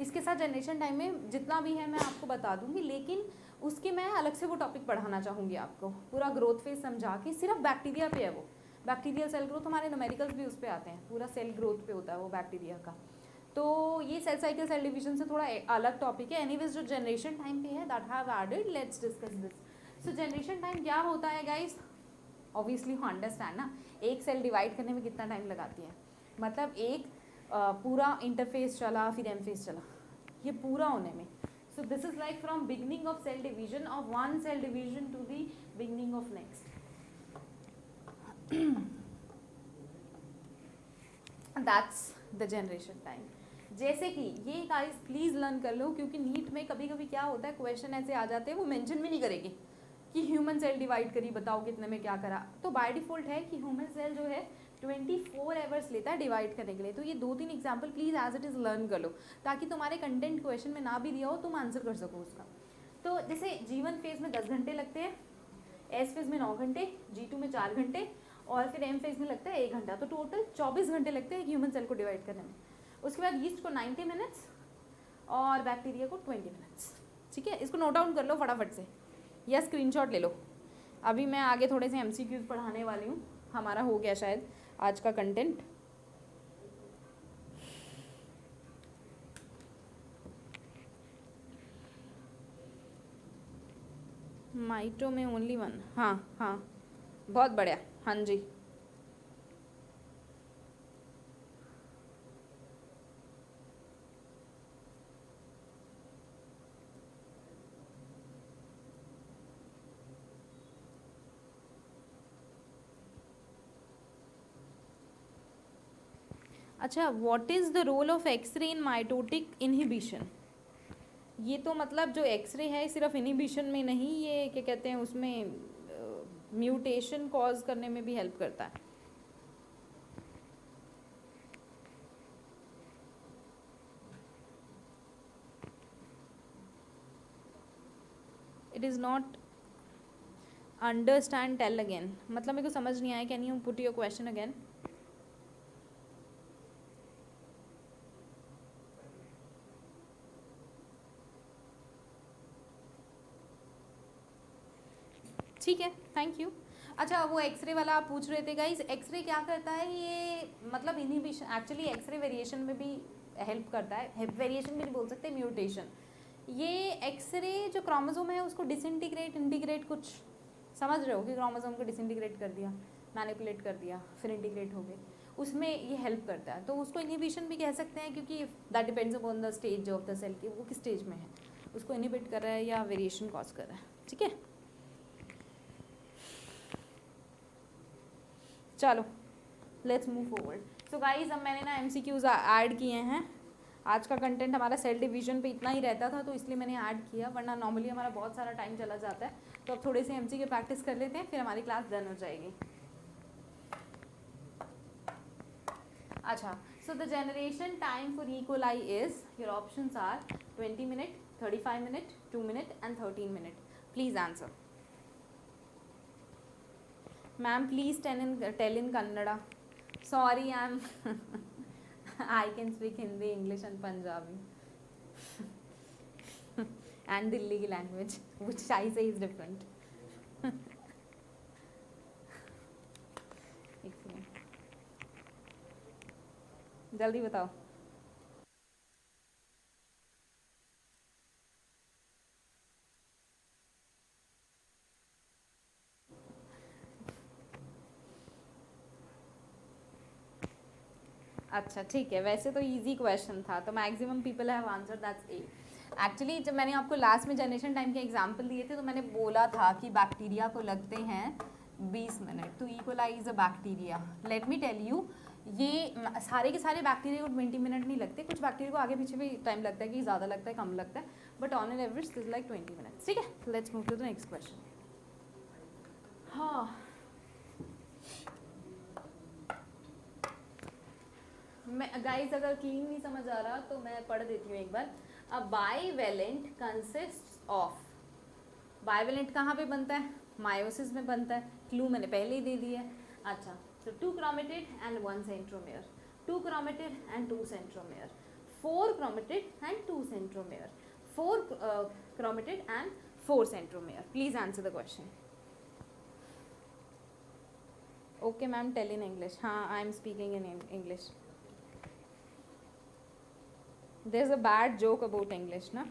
इसके साथ जनरेशन टाइम में जितना भी है मैं आपको बता दूंगी, लेकिन उसके मैं अलग से वो टॉपिक पढ़ाना चाहूँगी आपको, पूरा ग्रोथ फेज समझा के। सिर्फ बैक्टीरिया पे है वो, बैक्टीरियल सेल ग्रोथ, हमारे न्यूमेरिकल्स भी उस पर आते हैं, पूरा सेल ग्रोथ पे होता है वो बैक्टीरिया का। तो ये सेल साइकिल सेल डिवीजन से थोड़ा अलग टॉपिक है। एनीवेज जो जनरेशन टाइम पे है that have added, let's discuss this. So generation time क्या होता है गाइस? ऑब्वियसली यू अंडरस्टैंड ना, एक सेल डिवाइड करने में कितना टाइम लगाती है, मतलब एक पूरा इंटरफेस चला फिर एम फेज चला, ये पूरा होने में। So this is like from beginning of cell division of one cell division to the beginning of next. That's the generation time. जैसे कि ये गाइस प्लीज लर्न कर लो, क्योंकि नीट में कभी कभी क्या होता है क्वेश्चन ऐसे आ जाते हैं वो मेंशन भी नहीं करेंगे कि ह्यूमन सेल डिवाइड करी, बताओ कितने में क्या करा। तो बाय डिफॉल्ट है कि ह्यूमन सेल जो है 24 आवर्स लेता है डिवाइड करने के लिए। तो ये 2-3 example please as it is learn कर लो, ताकि तुम्हारे कंटेंट क्वेश्चन में ना भी दिया हो तुम आंसर कर सको उसका। तो जैसे G1 फेज में 10 घंटे लगते हैं, S फेज में 9 घंटे, G2 में 4 घंटे, और फिर M फेज में लगता है 1 घंटा। तो टोटल 24 घंटे लगते हैं ह्यूमन सेल को डिवाइड करने में। उसके बाद यीस्ट को 90 मिनट्स और बैक्टीरिया को 20 मिनट्स। ठीक है, इसको नोट डाउन कर लो फटाफट से या स्क्रीनशॉट ले लो। अभी मैं आगे थोड़े से MCQs पढ़ाने वाली हूँ। हमारा हो गया शायद आज का कंटेंट। माइटो में ओनली वन, हाँ हाँ बहुत बढ़िया, हाँ जी। अच्छा, what is the role of X-ray in mitotic inhibition? ये तो मतलब जो एक्सरे है सिर्फ इनहिबिशन में नहीं, ये क्या कहते हैं उसमें म्यूटेशन कॉज करने में भी हेल्प करता है। It is not understand, tell again, मतलब मेरे को समझ नहीं आया। Can you put your question again? ठीक है, थैंक यू। अच्छा, वो एक्सरे वाला आप पूछ रहे थे गाइस, एक्सरे क्या करता है? ये मतलब इनहिबिशन, एक्चुअली एक्सरे वेरिएशन में भी हेल्प करता है। वेरिएशन भी नहीं बोल सकते, म्यूटेशन। ये एक्सरे जो क्रोमोसोम है उसको डिसइंटीग्रेट, इंटीग्रेट, कुछ समझ रहे हो कि क्रोमोसोम को डिसइंटीग्रेट कर दिया, मैनिपुलेट कर दिया, फिर इंटीग्रेट हो गए, उसमें ये हेल्प करता है। तो उसको इनहिबिशन भी कह सकते हैं, क्योंकि that depends upon the stage of the cell की वो किस स्टेज में है, उसको इनहिबिट कर रहा है या वेरिएशन कॉज कर रहा है। ठीक है, चलो let's move forward. So guys, अब मैंने ना MCQs ऐड किए हैं। आज का कंटेंट हमारा सेल डिवीजन पे इतना ही रहता था, तो इसलिए मैंने ऐड किया, वरना नॉर्मली हमारा बहुत सारा टाइम चला जाता है। तो अब थोड़े से MCQ प्रैक्टिस कर लेते हैं, फिर हमारी क्लास डन हो जाएगी। अच्छा, so the generation time for E. coli is, your options are 20 minute, 35 minute, 2 minute and 13 minute. Please answer. Ma'am please tell in Kannada. Sorry, I can speak Hindi, English and Punjabi and Dilli language, which I say is different. एक second, जल्दी बताओ। अच्छा ठीक है, वैसे तो easy question था, तो maximum people have answer, that's a. Actually जब मैंने आपको लास्ट में जनरेशन टाइम के एग्जांपल दिए थे, तो मैंने बोला था कि बैक्टीरिया को लगते हैं 20 मिनट। तो E. coli is a bacteria. Let me tell you, ये सारे के सारे बैक्टीरिया को 20 मिनट नहीं लगते, कुछ बैक्टीरिया को आगे पीछे भी टाइम लगता है, कि ज़्यादा लगता है, कम लगता है, but on an average is like 20 minutes. ठीक है, let's move to the next question. हाँ, मैं गाइस अगर क्लीन नहीं समझ आ रहा तो मैं पढ़ देती हूँ एक बार। अ बाइवेलेंट कंसिस्ट ऑफ, बाइवेलेंट कहाँ पे बनता है? मायोसिस में बनता है। क्लू मैंने पहले ही दे दिया है। अच्छा, तो 2 chromatid and 1 centromere, 2 chromatid and 2 centromere, 4 chromatid and 2 centromere, 4 chromatid and 4 centromere. Please answer the question. Okay ma'am, tell in English. हाँ, I am speaking in English. There is a bad joke about English ना,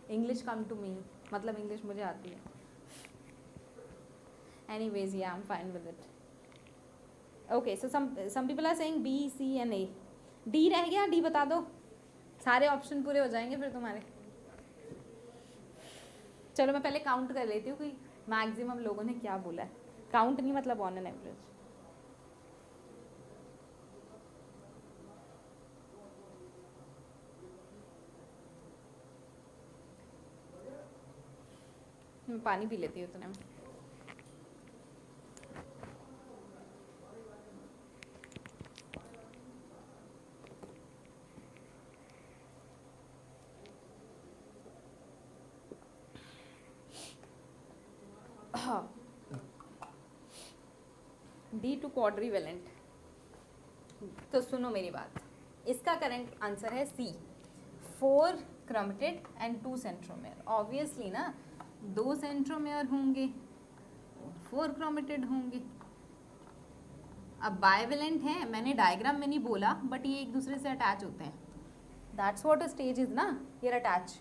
English come to me, मतलब English मुझे आती है। Anyways, yeah I am fine with it. Okay, so some people are saying B, C and A। D रह गया, D बता दो, सारे ऑप्शन पूरे हो जाएंगे फिर तुम्हारे। चलो मैं पहले काउंट कर लेती हूँ कि मैक्सिमम लोगों ने क्या बोला है। काउंट नहीं, मतलब ऑन एन एवरेज। मैं पानी पी लेती हूँ उतने में। D to quadrivalent. तो सुनो मेरी बात, इसका करेक्ट आंसर है C, 4 chromatid and 2 centromere. Obviously ना, 2 सेंट्रोमेयर होंगे, 4 क्रोमेटिड होंगे। अब बाइवेलेंट है, मैंने डायग्राम में नहीं बोला, बट ये एक दूसरे से अटैच होते हैं। That's what a stage is ना, ये अटैच।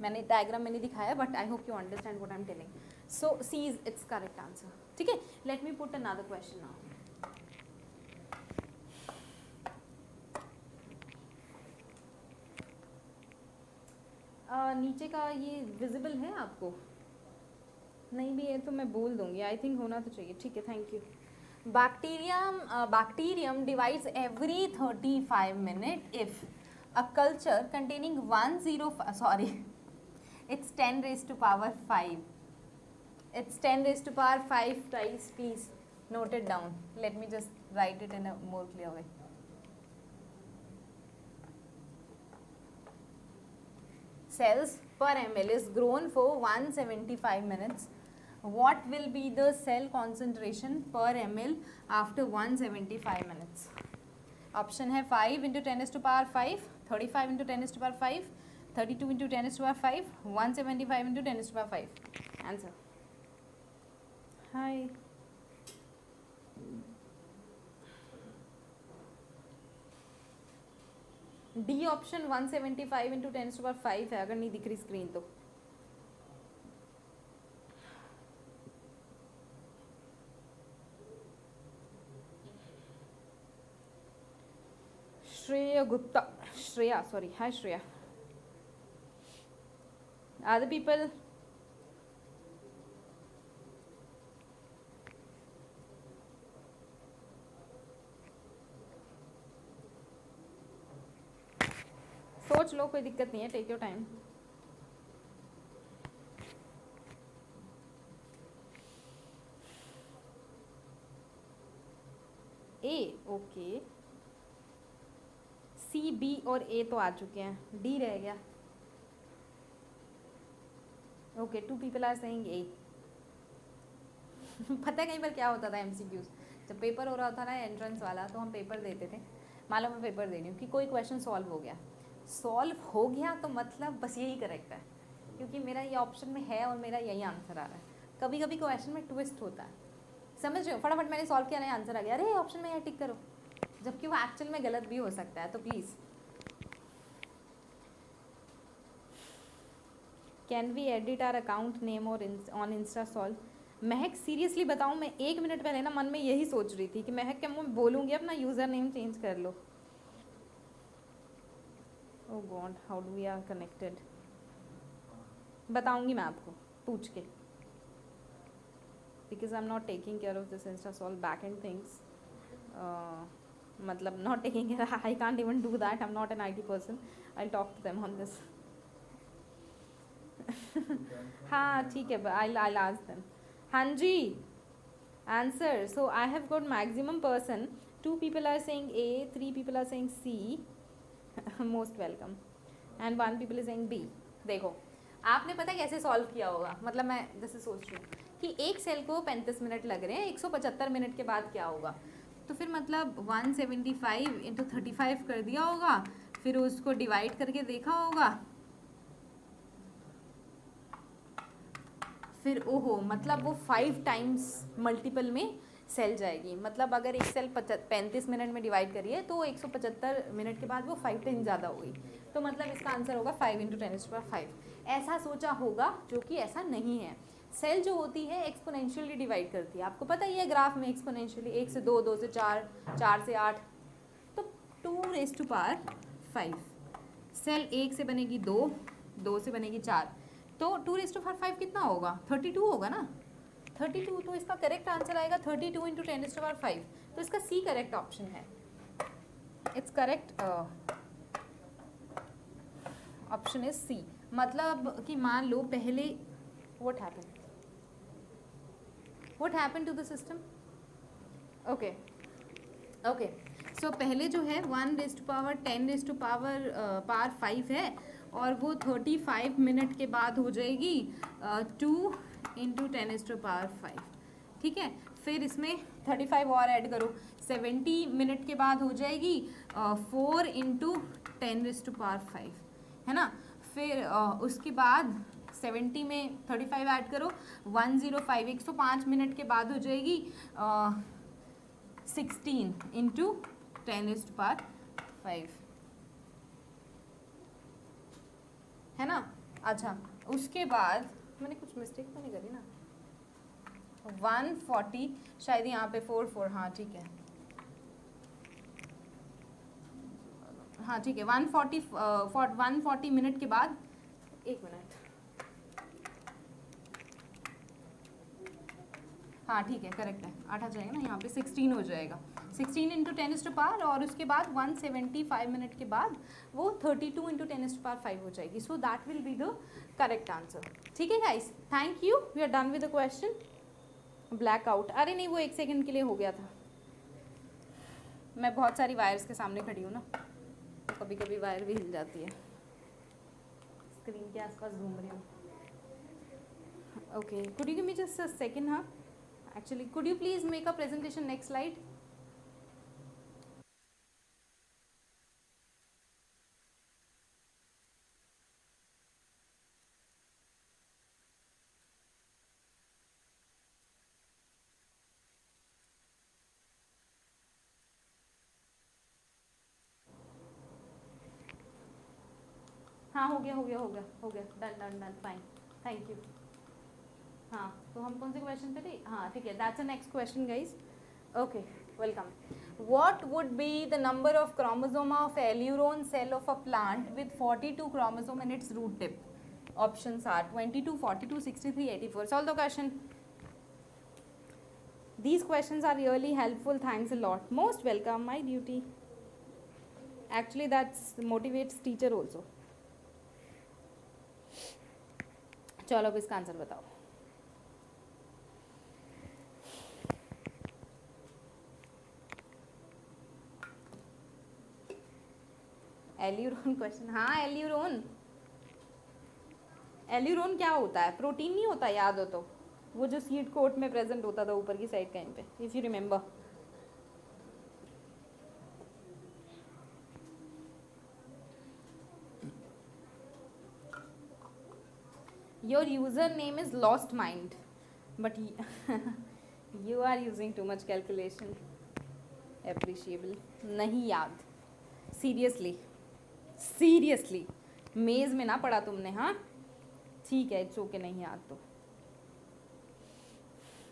मैंने डायग्राम में नहीं दिखाया, but I hope you understand what I am telling. So C is its correct answer. ठीक है, let me put another question now. नीचे का ये विजिबल है आपको? नहीं भी है तो मैं बोल दूंगी, आई थिंक होना तो चाहिए। ठीक है, thank you. Bacterium divides every 35 minutes if a culture containing it's 10 raised to power 5. It's 10 raised to power 5 times, please note it down. Let me just write it in a more clear way. Cells per ml is grown for 175 minutes. What will be the cell concentration per ml after 175 minutes? Option है 5 into 10 raised to power 5, 35 into 10 raised to power 5, 32 into 10 raised to power 5, 175 into 10 raised to power 5. Answer. Hi. D option 175 into 10 raised to power 5 है, अगर नहीं दिख रही screen तो। Shreya Gupta. Shreya, sorry. Hi Shreya. Other people? सोच लो, कोई दिक्कत नहीं है, take your time. A, okay, C, B और ए तो आ चुके हैं, डी रह गया। Okay, 2 people are saying A. पता है कई बार क्या होता था एमसीक्यूज, जब पेपर हो रहा था ना एंट्रेंस वाला, तो हम पेपर देते थे। मान लो मैं पेपर दे रही हूँ कि कोई क्वेश्चन सॉल्व हो गया, तो मतलब बस यही करेक्ट है, क्योंकि मेरा ये ऑप्शन में है और मेरा यही आंसर आ रहा है। कभी कभी क्वेश्चन में ट्विस्ट होता है, समझ रहे हो? फटाफट मैंने सॉल्व किया, नया आंसर आ गया, अरे ऑप्शन में यह टिक करो, जबकि वो एक्चुअल में गलत भी हो सकता है। तो please, can we edit our account name और on insta solve? Mahak seriously बताऊँ, मैं 1 मिनट पहले ना मन में यही सोच रही थी कि महक क्या मैं बोलूँगी अपना यूज़र नेम चेंज कर लो। Oh God, how do we are connected? बताऊँगी मैं आपको पूछ के, because I am not taking care of this Insta solve back and things. मतलब not taking care, I can't even do that, I am not an IT person, I talk to them on this. हाँ ठीक है, I ask them. हाँ जी, answer. So I have got maximum person, 2 people are saying A, 3 people are saying C, most welcome, and 1 people is saying B। देखो, आपने पता है कैसे सॉल्व किया होगा? मतलब मैं जैसे सोच रही हूँ कि एक सेल को 35 मिनट लग रहे हैं, 175 मिनट के बाद क्या होगा, तो फिर मतलब 175 into 35 कर दिया होगा, फिर उसको डिवाइड करके देखा होगा, फिर ओहो मतलब वो 5 times मल्टीपल में सेल जाएगी। मतलब अगर एक सेल 35 मिनट में डिवाइड करिए तो 175 मिनट के बाद वो 5 times ज़्यादा होगी, तो मतलब इसका आंसर होगा 5 into 10⁵। ऐसा सोचा होगा, जो कि ऐसा नहीं है। सेल जो होती है एक्सपोनेंशियली डिवाइड करती है, आपको पता ही है ग्राफ में एक्सपोनेंशियली, 1 से 2, 2 से 4, 4 से 8, तो 2⁵। सेल 1 से बनेगी 2, 2 से बनेगी 4, तो 2⁵ कितना होगा? 32 होगा ना, 32। तो इसका करेक्ट आंसर आएगा 32 into 10⁵। तो इसका सी करेक्ट ऑप्शन है। It's correct option is C. मतलब कि मान लो पहले what happened to the system. Okay, so पहले जो है 1⁻10⁻5 है, और वो 35 मिनट के बाद हो जाएगी 2 into 10⁵। ठीक है, फिर इसमें 35 और ऐड करो, 70 मिनट के बाद हो जाएगी 4 इंटू 10⁵, है ना। फिर उसके बाद 70 में 35 ऐड करो, 105, 105 मिनट के बाद हो जाएगी 16 इंटू 10⁵, है ना। अच्छा, उसके बाद मैंने कुछ मिस्टेक तो नहीं करी ना, 140, शायद यहाँ पे 4 हाँ ठीक है, हाँ ठीक है, 140 मिनट के बाद, एक मिनट, हाँ ठीक है, करेक्ट है, 8 आ जाएगा ना यहाँ पे, 16 हो जाएगा, 16 इंटू 10⁵, और उसके बाद 175 मिनट के बाद वो 32 इंटू 10⁵ हो जाएगी। So that will be the correct answer. ठीक है guys, thank you, we are done with the question. Blackout, अरे नहीं वो 1 सेकेंड के लिए हो गया था, मैं बहुत सारी वायर्स के सामने खड़ी हूँ ना, तो कभी कभी वायर भी हिल जाती है, स्क्रीन के आसपास घूम रही हूँ। Okay, could you give me just a second? हाँ actually, could you please make a presentation, next slide. हाँ हो गया हो गया हो गया हो गया, done done done, fine, thank you. हाँ तो हम कौन से क्वेश्चन पे थे? हाँ ठीक है, that's a next question guys. Okay, welcome. What would be the number of chromosome of alleuron cell of a plant with 42 chromosome in its root tip? Options are 22, 42, 63, 84. Solve the question. These questions are really helpful. Thanks a lot. Most welcome. My duty. Actually, that motivates teacher also. चलो अब इसका answer बताओ। Aleurone question, हाँ aleurone, aleurone क्या होता है? Protein नहीं होता, याद हो तो, वो जो सीड कोट में प्रेजेंट होता था ऊपर की साइड कहीं पे, if you remember. Your user name is lost mind, but you are using too much calculation, appreciable. नहीं याद, सीरियसली सीरियसली, मेज में ना पढ़ा तुमने? हाँ ठीक है, इट्स ओके, नहीं याद तो।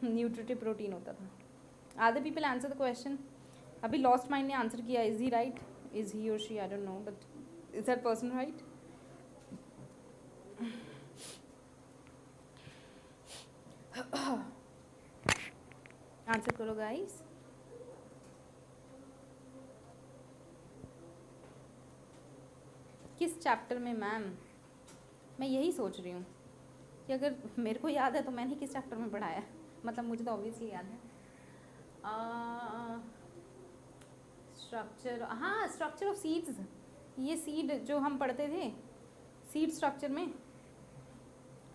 न्यूट्रिटिव प्रोटीन होता था। आधे पीपल आंसर द क्वेश्चन। अभी लॉस्ट माइंड ने आंसर किया, is he right, is he और she, I don't know, but is that person right? Answer करो गाइस। किस चैप्टर में मैम? मैं यही सोच रही हूँ कि अगर मेरे को याद है तो मैंने किस चैप्टर में पढ़ाया, मतलब मुझे तो ऑब्वियसली याद है। स्ट्रक्चर, हाँ स्ट्रक्चर ऑफ सीड्स, ये सीड जो हम पढ़ते थे सीड स्ट्रक्चर में,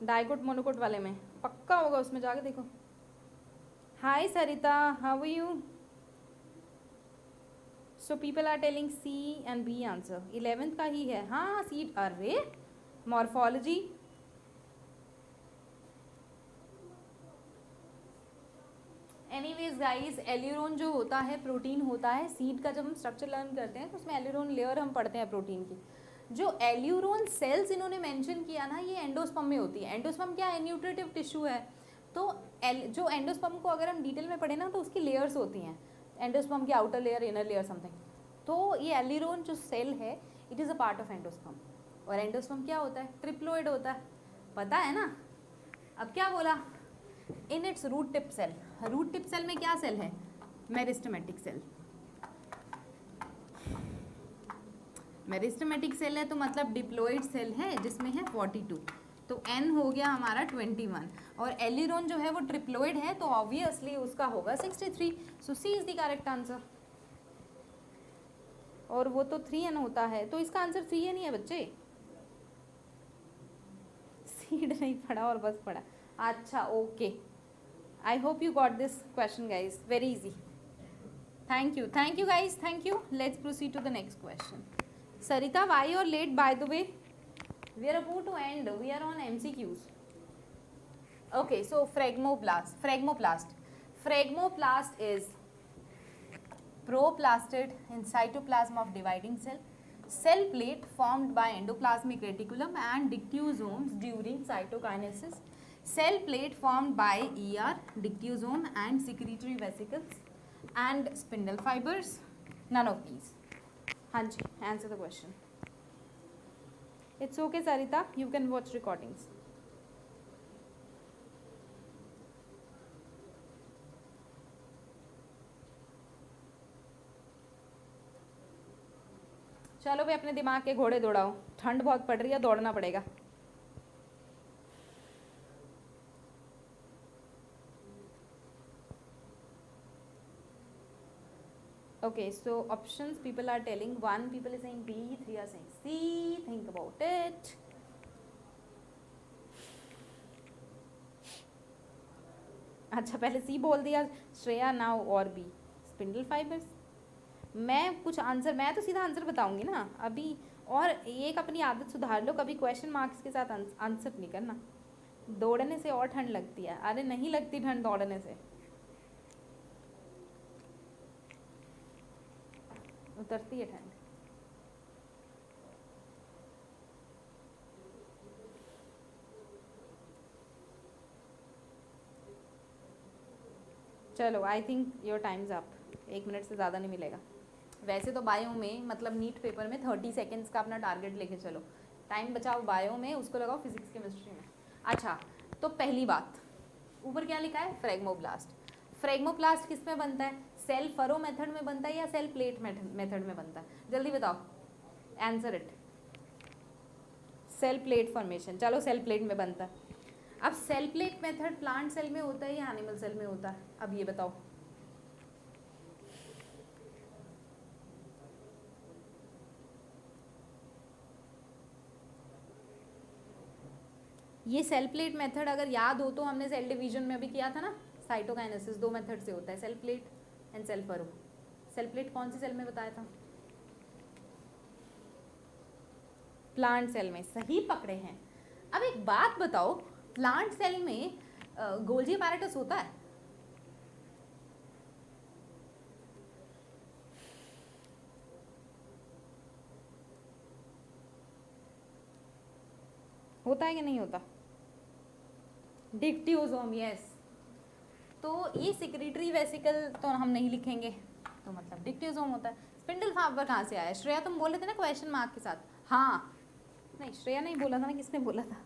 डाइकोट मोनोकोट वाले में, पक्का होगा, उसमें जाके देखो। Hi Sarita, how are you? So people are telling C and B answer, 11th का ही है। हाँ सीड, अरे मॉर्फोलॉजी, एनीवेज गाइस, एल्यूरोन जो होता है प्रोटीन होता है। सीड का जब हम स्ट्रक्चर लर्न करते हैं तो उसमें एल्यूरोन लेयर हम पढ़ते हैं प्रोटीन की। जो एल्यूरोन सेल्स इन्होंने मेंशन किया ना, ये एंडोस्पर्म में होती है। एंडोस्पर्म क्या है? न्यूट्रिटिव टिश्यू है। तो जो एंडोस्पर्म को अगर हम डिटेल में पढ़े ना तो उसकी लेयर्स होती हैं, एंडोस्पर्म की outer layer, inner layer, something. तो ये एल्यूरोन जो सेल है, it is a part of endosperm. और एंडोस्पर्म क्या होता है? ट्रिप्लोइड होता है, पता है ना। अब क्या बोला? In its root tip cell. Root tip cell में क्या सेल है? Meristematic cell. मेरिस्टेमेटिक सेल है तो मतलब डिप्लोइड सेल है जिसमें है 42, तो n हो गया हमारा 21। और एल्यूरोन जो है वो ट्रिप्लोइड है तो ऑब्वियसली उसका होगा 63। सो C is the correct answer. और वो तो 3n होता है, तो इसका आंसर 3n ही है बच्चे। सीड नहीं पढ़ा और बस पढ़ा, अच्छा okay. I hope you got this question, guys. Very easy. Thank you guys, thank you. Let's proceed to the next question. Sarita, why you're late, by the way? We are about to end. We are on MCQs. Okay, so phragmoplast is proplastid in cytoplasm of dividing cell plate formed by endoplasmic reticulum and dictyosomes during cytokinesis, cell plate formed by ER, dictyosome and secretory vesicles and spindle fibers. None of these. Hanji, answer the question. It's okay, Sarita, you can watch recordings. चलो भाई अपने दिमाग के घोड़े दौड़ाओ, ठंड बहुत पड़ रही है, दौड़ना पड़ेगा. Okay, so options people are telling, 1 people is saying B, 3 are saying C. Think about it. अच्छा पहले C बोल दिया श्रेया, नाउ और B, स्पिंडल फाइबर्स. मैं कुछ आंसर, मैं तो सीधा आंसर बताऊंगी ना अभी. और एक अपनी आदत सुधार लो, कभी क्वेश्चन मार्क्स के साथ आंसर नहीं करना. दौड़ने से और ठंड लगती है. अरे नहीं लगती ठंड दौड़ने से, उतरती है ठंड. चलो I think your time's up. 1 minute से ज़्यादा नहीं मिलेगा. वैसे तो बायो में मतलब नीट पेपर में 30 सेकेंड्स का अपना टारगेट लेके चलो. टाइम बचाओ बायो में, उसको लगाओ फिजिक्स केमिस्ट्री में. अच्छा, तो पहली बात, ऊपर क्या लिखा है? फ्रेगमोब्लास्ट. फ्रेगमोप्लास्ट किस में बनता है? सेल फरो मेथड में बनता है या सेल प्लेट मेथड में बनता है? जल्दी बताओ, answer it. Cell plate formation. चलो सेल प्लेट में बनता है. अब cell plate method plant cell में होता है या एनिमल सेल में होता है? अब ये बताओ. ये सेल प्लेट मेथड अगर याद हो तो हमने सेल डिवीजन में अभी किया था ना, साइटोकाइनेसिस. 2 मेथड से होता है, cell plate and cell furrow. Cell plate कौन सी सेल में बताया था? प्लांट सेल में. सही पकड़े हैं. अब एक बात बताओ, प्लांट सेल में गोल्जी अपैरेटस होता है? होता है कि नहीं होता? Dictyosome, yes. तो ये सिक्रेटरी वेसिकल तो हम नहीं लिखेंगे, तो मतलब डिक्टियोसोम होता है. स्पिंडल फाइबर कहाँ से आया? श्रेया तुम बोले थे ना क्वेश्चन मार्क के साथ. हाँ नहीं, श्रेया नहीं बोला था ना, किसने बोला था?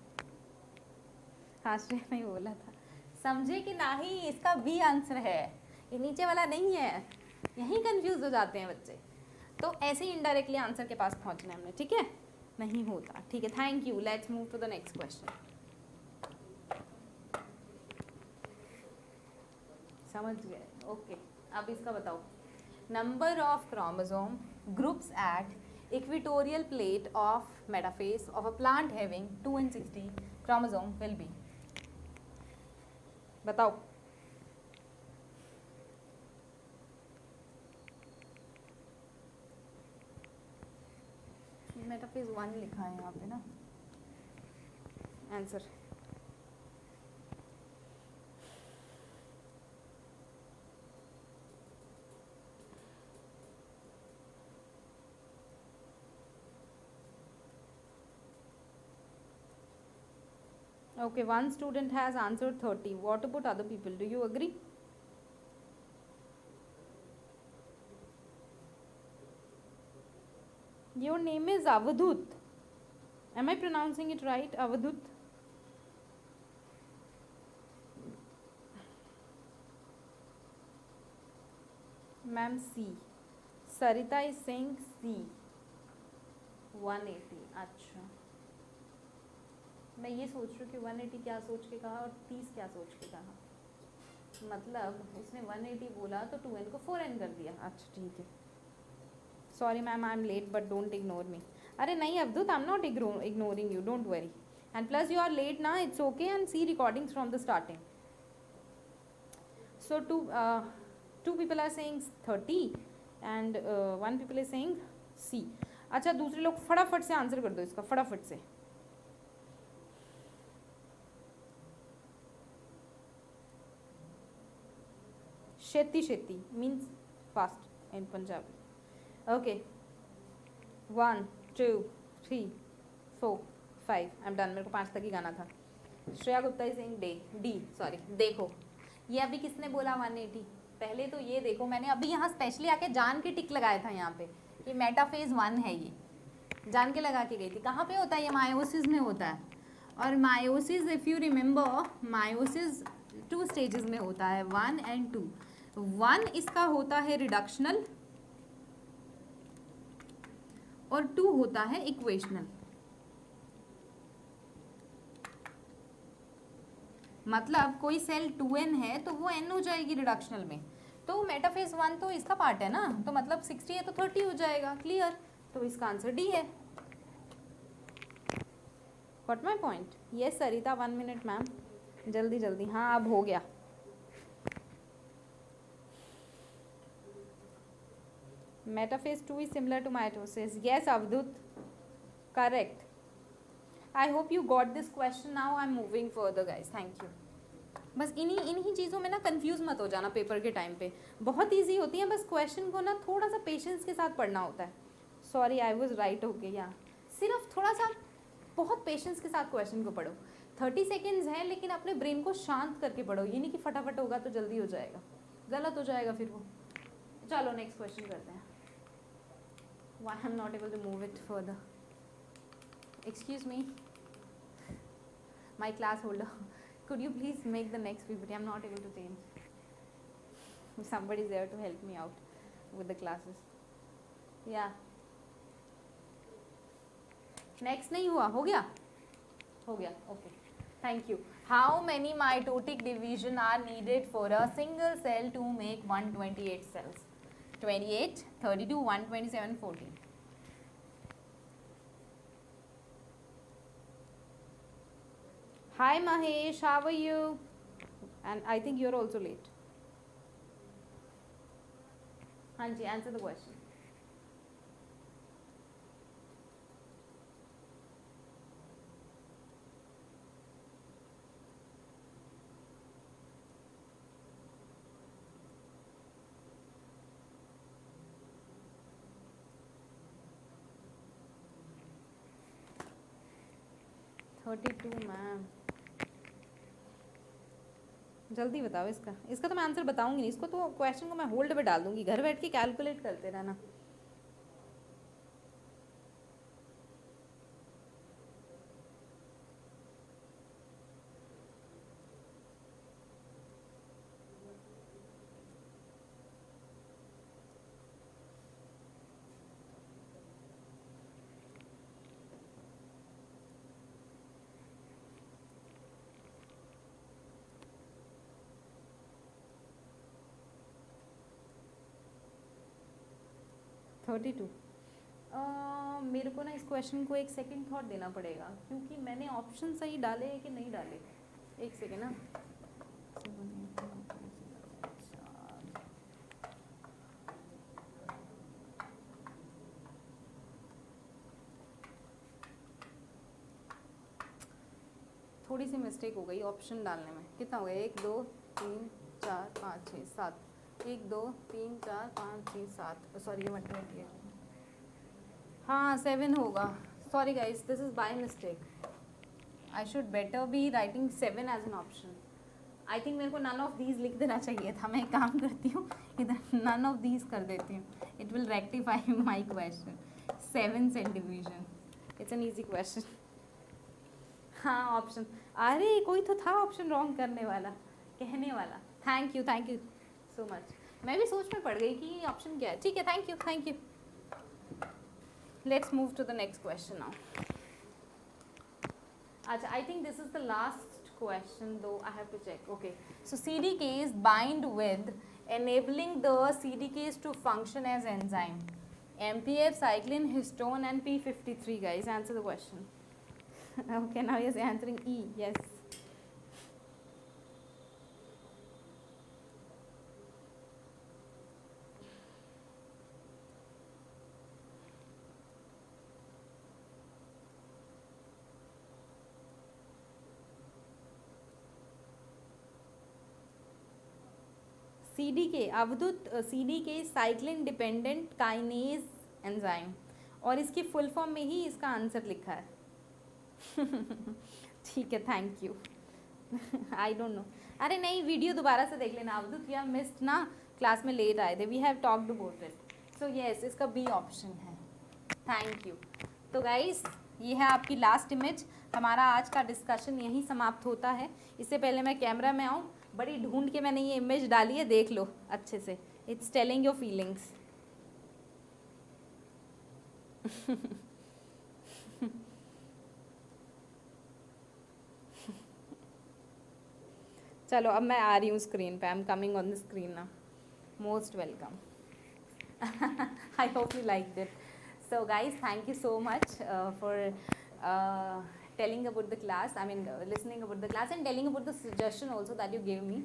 हाँ श्रेया नहीं बोला था. समझे कि नहीं? इसका बी आंसर है, ये नीचे वाला नहीं है. यहीं कंफ्यूज हो जाते हैं बच्चे. तो ऐसे ही इनडायरेक्टली आंसर के पास पहुंचना है हमने. ठीक है, नहीं होता. ठीक है, thank you. Let's move to the next question. समझ गए? ओके. अब इसका बताओ. Number of chromosome groups at equatorial plate of metaphase of a plant having 260 chromosome will be. बताओ. मेटाफेस 1 लिखा है यहाँ पे ना. Answer okay. One student has answered 30. What about other people? Do you agree? Your name is Avadut. Am I pronouncing it right? Avadut. Ma'am, C. Sarita is saying C. 180. अच्छा, मैं ये सोच रही हूँ कि 180 क्या सोच के कहा और 30 क्या सोच के कहा. मतलब उसने 180 बोला तो 2n को 4n कर दिया. अच्छा ठीक है. Sorry ma'am, I am late but don't ignore me. अरे नहीं Avdhoot, I am not ignoring you, don't worry. And plus you are late ना, it's okay. And see recordings from the starting. So two people are saying 30 and one people is saying C. अच्छा दूसरे लोग फटाफट से answer कर दो इसका, फटाफट से. शेती शेती means fast in Punjabi. Okay 1 2 3 4 5 I am done. मेरे को 5 तक ही गाना था. Shreya Gupta is saying D. Sorry, देखो ये अभी किसने बोला 180. पहले तो ये देखो, मैंने अभी यहाँ स्पेशली आके जान के टिक लगाया था यहाँ पे कि मेटाफेज 1 है. ये जान के लगा के गई थी. कहाँ पे होता है ये? मायोसिस में होता है. और meiosis if you remember, meiosis 2 stages में होता है, 1 एंड 2. 1 इसका होता है रिडक्शनल और 2 होता है इक्वेशनल. मतलब कोई सेल 2n है तो वो n हो जाएगी रिडक्शनल में. तो मेटाफेज 1 तो इसका पार्ट है ना, तो मतलब 60 है तो 30 हो जाएगा. क्लियर? तो इसका आंसर डी है. Got my point? Yes Sarita, 1 minute ma'am, जल्दी जल्दी. हाँ अब हो गया. Metaphase 2 is similar to mitosis. Yes, Avdut. Correct. I hope you got this question. Now I'm moving further, guys. Thank you. बस इन्हीं चीज़ों में ना कंफ्यूज मत हो जाना पेपर के टाइम पे. बहुत इजी होती है, बस क्वेश्चन को ना थोड़ा सा पेशेंस के साथ पढ़ना होता है. Sorry, I was right. Okay या सिर्फ थोड़ा सा बहुत पेशेंस के साथ क्वेश्चन को पढ़ो. 30 सेकेंड्स है, लेकिन अपने ब्रेन को शांत करके पढ़ो. ये नहीं कि फटाफट होगा तो जल्दी हो जाएगा, गलत हो जाएगा फिर वो. चलो नेक्स्ट क्वेश्चन करते हैं. Why I'm not able to move it further? Excuse me, my class holder. Could you please make the next PPT? I'm not able to change. Somebody is there to help me out with the classes. Yeah. Next नहीं हुआ, हो गया? हो गया. Okay. Thank you. How many mitotic division are needed for a single cell to make 128 cells? 28, 32, 127, 14. Hi Mahesh, how are you? And I think you're also late. Hanji, answer the question. Two ma'am, जल्दी बताओ इसका तो मैं answer बताऊंगी नहीं. इसको तो question को मैं होल्ड पे डाल दूंगी, घर बैठ के कैलकुलेट करते रहना. Thirty two. मेरे को ना इस क्वेश्चन को एक सेकंड थॉट देना पड़ेगा, क्योंकि मैंने ऑप्शन सही डाले कि नहीं डाले. एक सेकेंड ना. थोड़ी सी मिस्टेक हो गई ऑप्शन डालने में. कितना हो गया? 1 2 3 4 5 6 7. 1 2 3 4 5 6 7. सॉरी, ये 128. हाँ 7 होगा. Sorry guys, this is by mistake. I should better be writing 7 as an option. I think मेरे को नन ऑफ दीज लिख देना चाहिए था. मैं एक काम करती हूँ, इधर नन ऑफ दीज कर देती हूँ. It will rectify my question. 7 cell division, it's an easy question. हाँ ऑप्शन, अरे कोई तो था ऑप्शन रॉन्ग करने वाला, कहने वाला. Thank you so much. मैं भी सोच में पड़ गई कि ऑप्शन क्या है. ठीक है, thank you. Let's move to the next question now. अच्छा, I think this is the last question, though I have to check. Okay, so CDKs bind with, enabling the CDKs to function as enzyme. MPF, cyclin, histone and P53. Guys, answer the question. Okay, now he is answering E. Yes. CDK, Avadhut CDK cyclin dependent kinase enzyme, और इसकी full form में ही इसका answer लिखा है। ठीक है, thank you. I don't know, अरे नहीं, वीडियो दोबारा से देख लेना अवधुत, यू हैव मिस्ड ना, क्लास में लेट आए थे, we have talked about it. So yes, इसका बी ऑप्शन है। Thank you. तो गाइस, ये है आपकी लास्ट इमेज। हमारा आज का डिस्कशन यहीं समाप्त होता है। इससे पहले मैं कैमरा में आऊँ, बड़ी ढूंढ के मैंने ये इमेज डाली है, देख लो अच्छे से। It's telling your feelings. चलो, अब मैं आ रही हूँ स्क्रीन पे। I am coming on the screen ना। Most welcome. I hope you like it. So guys, thank you so much for telling about the class, I mean listening about the class and telling about the suggestion also that you gave me.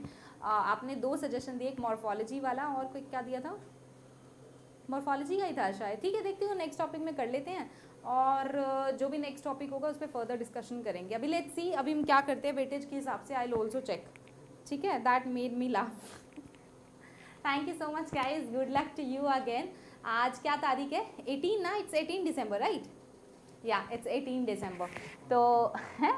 आपने 2 suggestion दिए, एक morphology वाला और कोई क्या दिया था, morphology का ही था शायद। ठीक है, देखती हूँ, नेक्स्ट टॉपिक में कर लेते हैं, और जो भी नेक्स्ट टॉपिक होगा उस पर फर्दर डिस्कशन करेंगे। अभी लेट्स सी, अभी हम क्या करते हैं वेटेज के हिसाब से। I will also check. ठीक है, that made me laugh. Thank you so much guys, good luck to you again. आज क्या तारीख है, 18 ना, इट्स 18 दिसंबर राइट, या इट्स 18 दिसंबर। तो है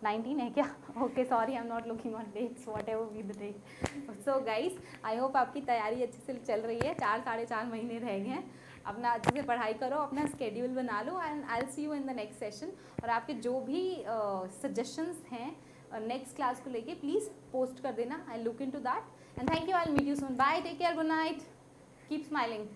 19 है क्या? Okay, sorry, I am not looking on dates, whatever be the date. So guys, I hope आपकी तैयारी अच्छे से चल रही है। 4 साढ़े 4 महीने रह गए हैं, अपना अच्छे से पढ़ाई करो, अपना स्केड्यूल बना लो, and I will see you in the next session. और आपके जो भी सजेशंस हैं नेक्स्ट क्लास को लेके, प्लीज़ पोस्ट कर देना। I look into that, and thank you. I will meet you soon. Bye, take care, good night, keep smiling.